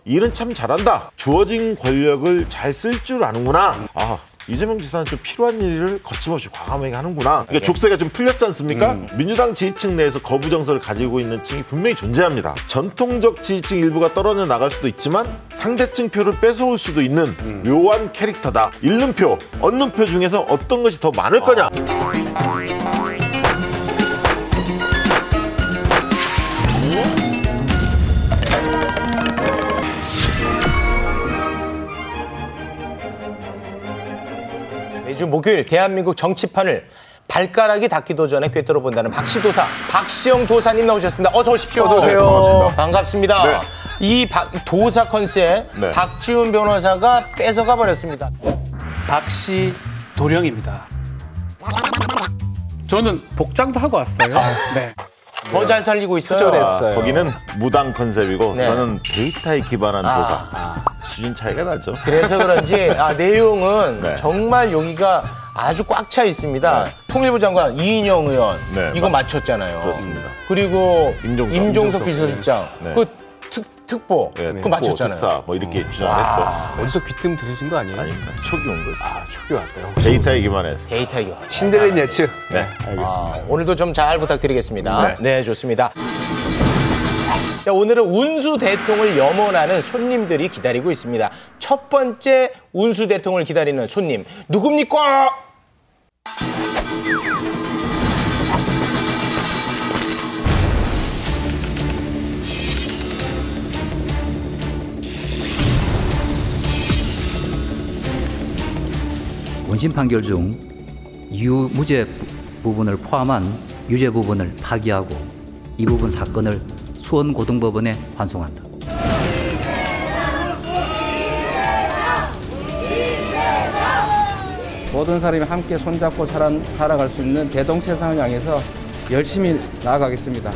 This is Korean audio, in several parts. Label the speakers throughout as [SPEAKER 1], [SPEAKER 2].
[SPEAKER 1] 일은 참 잘한다. 주어진 권력을 잘 쓸 줄 아는구나. 아, 이재명 지사는 좀 필요한 일을 거침없이 과감하게 하는구나. 그러니까 족쇄가 좀 풀렸지 않습니까? 민주당 지지층 내에서 거부 정서를 가지고 있는 층이 분명히 존재합니다. 전통적 지지층 일부가 떨어져 나갈 수도 있지만 상대층 표를 뺏어올 수도 있는 묘한 캐릭터다. 잃는 표, 얻는 표 중에서 어떤 것이 더 많을 거냐.
[SPEAKER 2] 매주 목요일 대한민국 정치판을 발가락이 닿기도 전에 꿰뚫어 본다는 박시도사 박시영 도사님 나오셨습니다. 어서 오십시오.
[SPEAKER 3] 어서 오세요.
[SPEAKER 2] 반갑습니다.
[SPEAKER 1] 네.
[SPEAKER 2] 이 도사 컨셉
[SPEAKER 1] 네.
[SPEAKER 2] 박지훈 변호사가 뺏어가 버렸습니다.
[SPEAKER 3] 박씨 도령입니다. 저는 복장도 하고 왔어요. 네.
[SPEAKER 2] 더 잘 살리고 있어요.
[SPEAKER 3] 초절했어요.
[SPEAKER 1] 거기는 무당 컨셉이고
[SPEAKER 2] 네.
[SPEAKER 1] 저는 데이터에 기반한 도사. 수준 차이가 나죠.
[SPEAKER 2] 그래서 그런지 내용은
[SPEAKER 1] 네.
[SPEAKER 2] 정말 여기가 아주 꽉 차 있습니다.
[SPEAKER 1] 네.
[SPEAKER 2] 통일부 장관 이인영 의원
[SPEAKER 1] 네,
[SPEAKER 2] 이거 맞췄잖아요.
[SPEAKER 1] 그렇습니다.
[SPEAKER 2] 그리고
[SPEAKER 1] 임종석
[SPEAKER 2] 비서실장
[SPEAKER 1] 네.
[SPEAKER 2] 그 특보
[SPEAKER 1] 네,
[SPEAKER 2] 그거 맞췄잖아요.
[SPEAKER 1] 특사 뭐 이렇게 주장을 했죠.
[SPEAKER 3] 어디서 귀뜸 들으신 거 아니에요?
[SPEAKER 1] 아닙니다. 초기 온 거죠.
[SPEAKER 3] 초기 왔대요.
[SPEAKER 1] 데이터에 기반해서.
[SPEAKER 2] 데이터 이거.
[SPEAKER 3] 신들린 예측.
[SPEAKER 1] 네.
[SPEAKER 3] 알겠습니다.
[SPEAKER 2] 오늘도 좀 잘 부탁드리겠습니다.
[SPEAKER 1] 네.
[SPEAKER 2] 네, 좋습니다. 자, 오늘은 운수 대통을 염원하는 손님들이 기다리고 있습니다. 첫 번째 운수 대통을 기다리는 손님 누굽니까?
[SPEAKER 4] 원심 판결 중 유무죄 부분을 포함한 유죄 부분을 파기하고 이 부분 사건을 수원고등법원에 환송한다.
[SPEAKER 5] 모든 사람이 함께 손잡고 살아갈 수 있는 대동세상을 향해서 열심히 나아가겠습니다.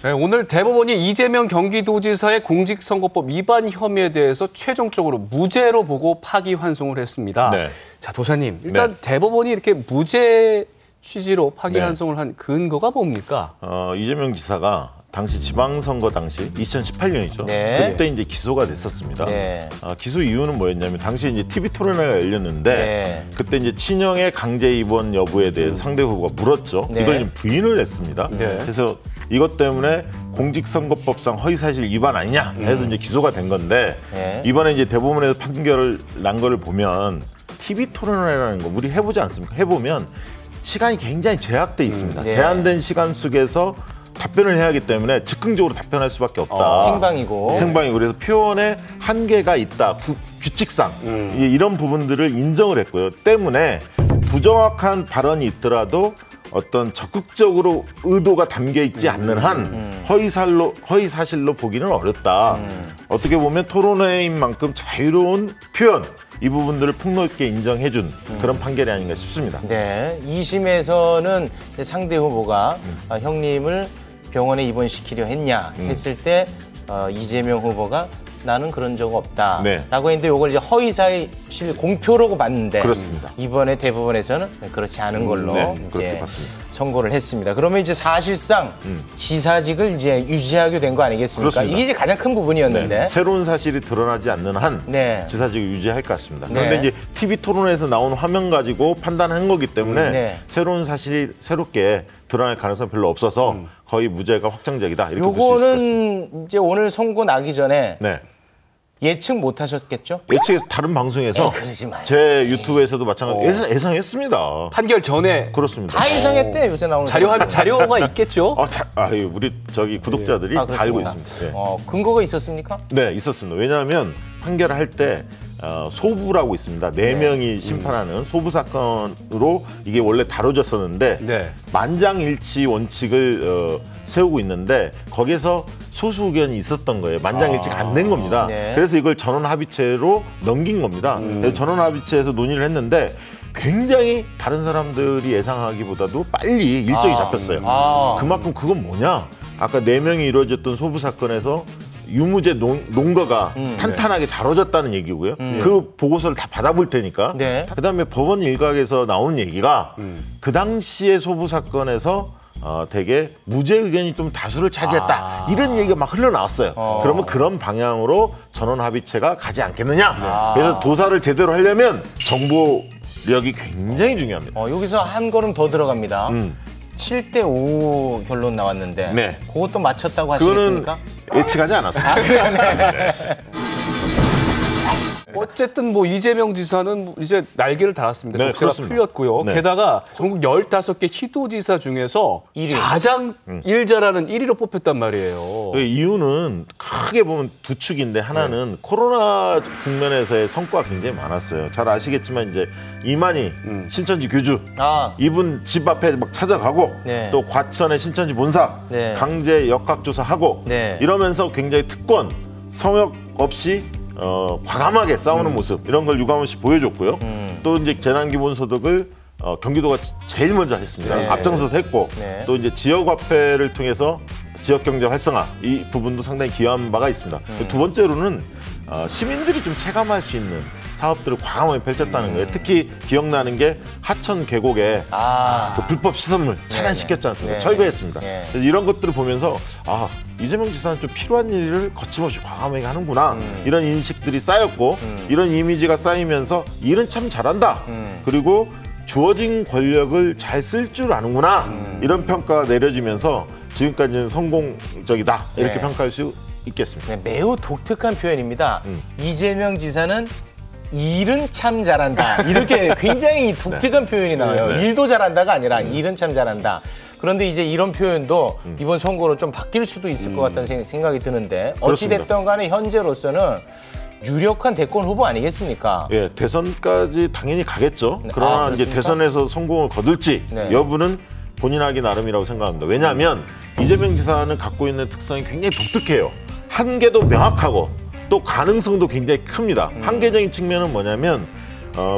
[SPEAKER 3] 네, 오늘 대법원이 이재명 경기도지사의 공직선거법 위반 혐의에 대해서 최종적으로 무죄로 보고 파기환송을 했습니다.
[SPEAKER 1] 네.
[SPEAKER 3] 자, 도사님, 일단
[SPEAKER 1] 네.
[SPEAKER 3] 대법원이 이렇게 무죄 취지로
[SPEAKER 1] 네.
[SPEAKER 3] 파기환송을 한 근거가 뭡니까?
[SPEAKER 1] 이재명 지사가 당시 지방선거 당시 2018년이죠.
[SPEAKER 2] 네.
[SPEAKER 1] 그때 이제 기소가 됐었습니다.
[SPEAKER 2] 네.
[SPEAKER 1] 기소 이유는 뭐였냐면 당시 이제 TV 토론회가 열렸는데
[SPEAKER 2] 네.
[SPEAKER 1] 그때 이제 친형의 강제 입원 여부에 대해서 상대 후보가 물었죠.
[SPEAKER 2] 네.
[SPEAKER 1] 이걸 좀 부인을 했습니다.
[SPEAKER 3] 네.
[SPEAKER 1] 그래서 이것 때문에 공직선거법상 허위사실 위반 아니냐 해서 이제 기소가 된 건데
[SPEAKER 2] 네.
[SPEAKER 1] 이번에 이제 대법원에서 판결을 난 거를 보면 TV 토론회라는 거 우리 해보지 않습니까? 해보면 시간이 굉장히 제약돼 있습니다.
[SPEAKER 2] 네.
[SPEAKER 1] 제한된 시간 속에서 답변을 해야 하기 때문에 즉흥적으로 답변할 수밖에 없다.
[SPEAKER 2] 생방이고.
[SPEAKER 1] 생방이고 그래서 표현에 한계가 있다. 규칙상 이런 부분들을 인정을 했고요. 때문에 부정확한 발언이 있더라도 어떤 적극적으로 의도가 담겨 있지 않는 한 허위사실로 보기는 어렵다. 어떻게 보면 토론회인 만큼 자유로운 표현 이 부분들을 폭넓게 인정해준 그런 판결이 아닌가 싶습니다.
[SPEAKER 2] 네, 2심에서는 상대 후보가 형님을 병원에 입원시키려 했냐 했을 때 이재명 후보가 나는 그런 적 없다라고
[SPEAKER 1] 네.
[SPEAKER 2] 했는데 이걸 이제 허위사실 공표라고 봤는데
[SPEAKER 1] 그렇습니다.
[SPEAKER 2] 이번에 대법원에서는 그렇지 않은 걸로
[SPEAKER 1] 네, 그렇게
[SPEAKER 2] 이제
[SPEAKER 1] 봤습니다.
[SPEAKER 2] 선고를 했습니다. 그러면 이제 사실상 지사직을 이제 유지하게 된 거 아니겠습니까?
[SPEAKER 1] 그렇습니다.
[SPEAKER 2] 이게 이제 가장 큰 부분이었는데.
[SPEAKER 1] 새로운 사실이 드러나지 않는 한
[SPEAKER 2] 네.
[SPEAKER 1] 지사직을 유지할 것 같습니다.
[SPEAKER 2] 네.
[SPEAKER 1] 그런데 이제 TV 토론에서 나온 화면 가지고 판단한 거기 때문에
[SPEAKER 2] 네.
[SPEAKER 1] 새로운 사실이 새롭게 드러날 가능성이 별로 없어서 거의 무죄가 확정적이다 이렇게 볼 수 있을 것 같습니다.
[SPEAKER 2] 요거는 이제 오늘 선고 나기 전에
[SPEAKER 1] 네.
[SPEAKER 2] 예측 못 하셨겠죠?
[SPEAKER 1] 예측에서 다른 방송에서
[SPEAKER 2] 그러지 마요.
[SPEAKER 1] 제 유튜브에서도 마찬가지로 예상했습니다.
[SPEAKER 3] 판결 전에
[SPEAKER 1] 그렇습니다.
[SPEAKER 2] 다 예상했대 요새 나오는
[SPEAKER 3] 자료가 있겠죠?
[SPEAKER 1] 우리 저기 구독자들이 다
[SPEAKER 2] 그렇습니다.
[SPEAKER 1] 알고 있습니다. 네.
[SPEAKER 2] 근거가 있었습니까?
[SPEAKER 1] 네, 있었습니다. 왜냐하면 판결을 할 때 소부라고 있습니다. 4명이 심판하는 소부 사건으로 이게 원래 다뤄졌었는데
[SPEAKER 3] 네.
[SPEAKER 1] 만장일치 원칙을 세우고 있는데 거기에서 소수 의견이 있었던 거예요. 만장일치가 안 된 겁니다.
[SPEAKER 2] 네.
[SPEAKER 1] 그래서 이걸 전원합의체로 넘긴 겁니다. 그래서 전원합의체에서 논의를 했는데 굉장히 다른 사람들이 예상하기보다도 빨리 일정이 잡혔어요. 그만큼 그건 뭐냐? 아까 4명이 이루어졌던 소부 사건에서 유무죄 논거가 탄탄하게 다뤄졌다는 얘기고요. 그 보고서를 다 받아볼 테니까.
[SPEAKER 2] 네.
[SPEAKER 1] 그다음에 법원 일각에서 나오는 얘기가 그 당시의 소부 사건에서 되게 무죄 의견이 좀 다수를 차지했다. 이런 얘기가 막 흘러나왔어요. 그러면 그런 방향으로 전원 합의체가 가지 않겠느냐. 그래서 도사를 제대로 하려면 정보력이 굉장히 중요합니다.
[SPEAKER 2] 여기서 한 걸음 더 들어갑니다. 7대5 결론 나왔는데
[SPEAKER 1] 네.
[SPEAKER 2] 그것도 맞췄다고
[SPEAKER 1] 그거는
[SPEAKER 2] 하시겠습니까?
[SPEAKER 1] 예측하지 않았어요.
[SPEAKER 3] 어쨌든 뭐 이재명 지사는 이제 날개를 달았습니다.
[SPEAKER 1] 네,
[SPEAKER 3] 독세가
[SPEAKER 1] 그렇습니다.
[SPEAKER 3] 풀렸고요.
[SPEAKER 1] 네.
[SPEAKER 3] 게다가 전국 15개 시도지사 중에서
[SPEAKER 2] 1위.
[SPEAKER 3] 가장 일 잘하는 1위로 뽑혔단 말이에요.
[SPEAKER 1] 그 이유는 크게 보면 두 축인데 하나는 코로나 국면에서의 성과가 굉장히 많았어요. 잘 아시겠지만 이제 이만희 신천지 교주 이분 집 앞에 막 찾아가고
[SPEAKER 2] 네.
[SPEAKER 1] 또 과천의 신천지 본사
[SPEAKER 2] 네.
[SPEAKER 1] 강제 역학조사하고
[SPEAKER 2] 네.
[SPEAKER 1] 이러면서 굉장히 특권 성역 없이 과감하게 싸우는 모습 이런 걸 유감없이 보여줬고요. 또 이제 재난기본소득을 경기도가 제일 먼저 했습니다.
[SPEAKER 2] 네.
[SPEAKER 1] 앞장서서 했고
[SPEAKER 2] 네.
[SPEAKER 1] 또 이제 지역화폐를 통해서 지역경제 활성화 이 부분도 상당히 기여한 바가 있습니다. 두 번째로는 시민들이 좀 체감할 수 있는 사업들을 과감하게 펼쳤다는 거예요. 특히 기억나는 게 하천 계곡에 그 불법 시설물 차단시켰지 않습니까?
[SPEAKER 2] 네.
[SPEAKER 1] 철거했습니다.
[SPEAKER 2] 네.
[SPEAKER 1] 그래서 이런 것들을 보면서 이재명 지사는 좀 필요한 일을 거침없이 과감하게 하는구나 이런 인식들이 쌓였고 이런 이미지가 쌓이면서 일은 참 잘한다. 그리고 주어진 권력을 잘 쓸 줄 아는구나 이런 평가가 내려지면서 지금까지는 성공적이다 이렇게
[SPEAKER 2] 네.
[SPEAKER 1] 평가할 수 있겠습니다.
[SPEAKER 2] 네, 매우 독특한 표현입니다. 이재명 지사는 일은 참 잘한다. 이렇게 굉장히 독특한 표현이 나와요.
[SPEAKER 1] 네.
[SPEAKER 2] 일도 잘한다가 아니라 일은 참 잘한다. 그런데 이제 이런 표현도 이번 선거로 좀 바뀔 수도 있을 것 같다는 생각이 드는데 어찌됐든 간에 현재로서는 유력한 대권 후보 아니겠습니까?
[SPEAKER 1] 예, 대선까지 당연히 가겠죠. 그러나 이제
[SPEAKER 2] 그렇습니까?
[SPEAKER 1] 대선에서 성공을 거둘지
[SPEAKER 2] 네.
[SPEAKER 1] 여부는 본인하기 나름이라고 생각합니다. 왜냐하면 이재명 지사는 갖고 있는 특성이 굉장히 독특해요. 한계도 명확하고 또 가능성도 굉장히 큽니다. 한계적인 측면은 뭐냐면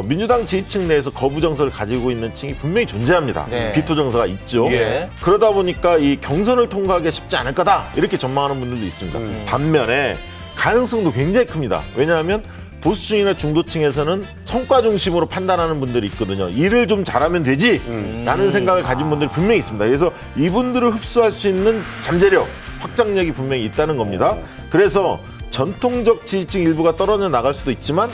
[SPEAKER 1] 민주당 지지층 내에서 거부 정서를 가지고 있는 층이 분명히 존재합니다.
[SPEAKER 2] 네.
[SPEAKER 1] 비토 정서가 있죠.
[SPEAKER 2] 예.
[SPEAKER 1] 그러다 보니까 이 경선을 통과하기 쉽지 않을 거다 이렇게 전망하는 분들도 있습니다. 반면에 가능성도 굉장히 큽니다. 왜냐하면 보수층이나 중도층에서는 성과 중심으로 판단하는 분들이 있거든요. 일을 좀 잘하면 되지 라는 생각을 가진 분들이 분명히 있습니다. 그래서 이분들을 흡수할 수 있는 잠재력, 확장력이 분명히 있다는 겁니다. 그래서 전통적 지지층 일부가 떨어져 나갈 수도 있지만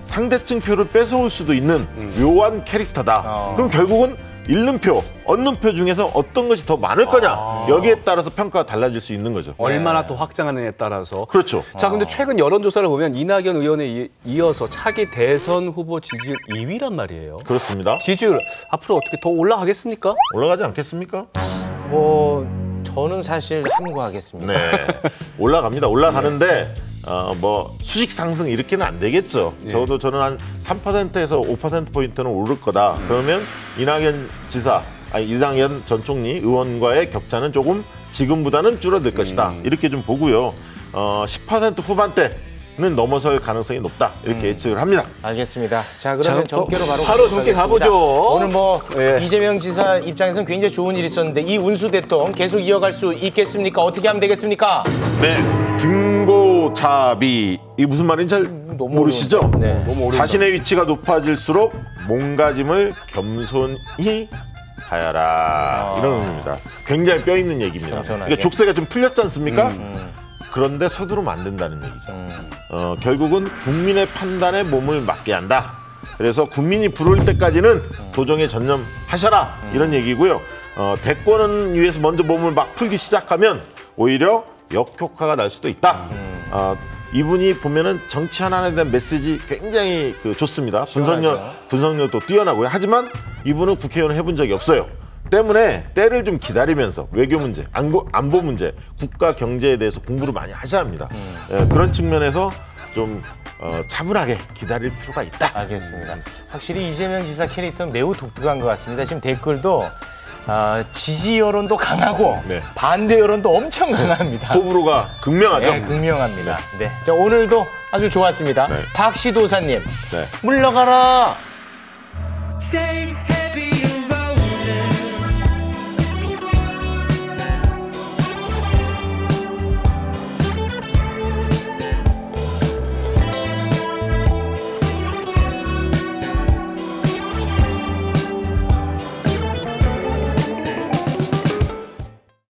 [SPEAKER 1] 상대층 표를 뺏어올 수도 있는 묘한 캐릭터다. 그럼 결국은 잃는 표, 얻는 표 중에서 어떤 것이 더 많을 거냐 여기에 따라서 평가가 달라질 수 있는 거죠.
[SPEAKER 3] 얼마나 더 확장하느냐에 따라서.
[SPEAKER 1] 그렇죠.
[SPEAKER 3] 자, 근데 최근 여론조사를 보면 이낙연 의원에 이어서 차기 대선 후보 지지율 2위란 말이에요.
[SPEAKER 1] 그렇습니다.
[SPEAKER 3] 지지율 앞으로 어떻게 더 올라가겠습니까?
[SPEAKER 1] 올라가지 않겠습니까?
[SPEAKER 2] 뭐 저는 사실 함구하겠습니다.
[SPEAKER 1] 네, 올라갑니다. 올라가는데 뭐 수직 상승 이렇게는 안 되겠죠. 적어도 저는 한 3%에서 5%포인트는 오를 거다. 그러면 이낙연 전 총리 의원과의 격차는 조금 지금보다는 줄어들 것이다. 이렇게 좀 보고요. 10% 후반대는 넘어설 가능성이 높다. 이렇게 예측을 합니다.
[SPEAKER 2] 알겠습니다. 자, 그러면
[SPEAKER 3] 자,
[SPEAKER 2] 정계로 바로
[SPEAKER 3] 정계
[SPEAKER 2] 가겠습니다.
[SPEAKER 3] 가보죠.
[SPEAKER 2] 오늘 뭐
[SPEAKER 3] 예.
[SPEAKER 2] 이재명 지사 입장에서는 굉장히 좋은 일이 있었는데 이 운수 대통 계속 이어갈 수 있겠습니까? 어떻게 하면 되겠습니까?
[SPEAKER 1] 네, 등고차비 이 무슨 말인지 잘
[SPEAKER 2] 너무
[SPEAKER 1] 모르시죠?
[SPEAKER 2] 어려운데. 네.
[SPEAKER 3] 너무 어렵다.
[SPEAKER 1] 자신의 위치가 높아질수록 몸가짐을 겸손히 하여라 이런 의미입니다. 굉장히 뼈 있는 얘기입니다.
[SPEAKER 2] 겸손하게.
[SPEAKER 1] 그러니까 족쇄가 좀 풀렸지 않습니까? 그런데 서두르면 안 된다는 얘기죠. 결국은 국민의 판단에 몸을 맡게 한다. 그래서 국민이 부를 때까지는 도정에 전념하셔라 이런 얘기고요. 대권을 위해서 먼저 몸을 막 풀기 시작하면 오히려 역효과가 날 수도 있다. 이분이 보면은 정치 하나에 대한 메시지 굉장히 좋습니다. 분석력도 뛰어나고요. 하지만 이분은 국회의원을 해본 적이 없어요. 때문에 때를 좀 기다리면서 외교 문제, 안보 문제, 국가 경제에 대해서 공부를 많이 하셔야 합니다. 그런 측면에서 좀 차분하게 기다릴 필요가 있다.
[SPEAKER 2] 알겠습니다. 확실히 이재명 지사 캐릭터는 매우 독특한 것 같습니다. 지금 댓글도 지지 여론도 강하고
[SPEAKER 1] 네.
[SPEAKER 2] 반대 여론도 엄청 강합니다.
[SPEAKER 1] 호불호가 극명하죠.
[SPEAKER 2] 네, 극명합니다. 네. 자, 오늘도 아주 좋았습니다.
[SPEAKER 1] 네.
[SPEAKER 2] 박시도사님,
[SPEAKER 1] 네.
[SPEAKER 2] 물러가라.
[SPEAKER 6] Stay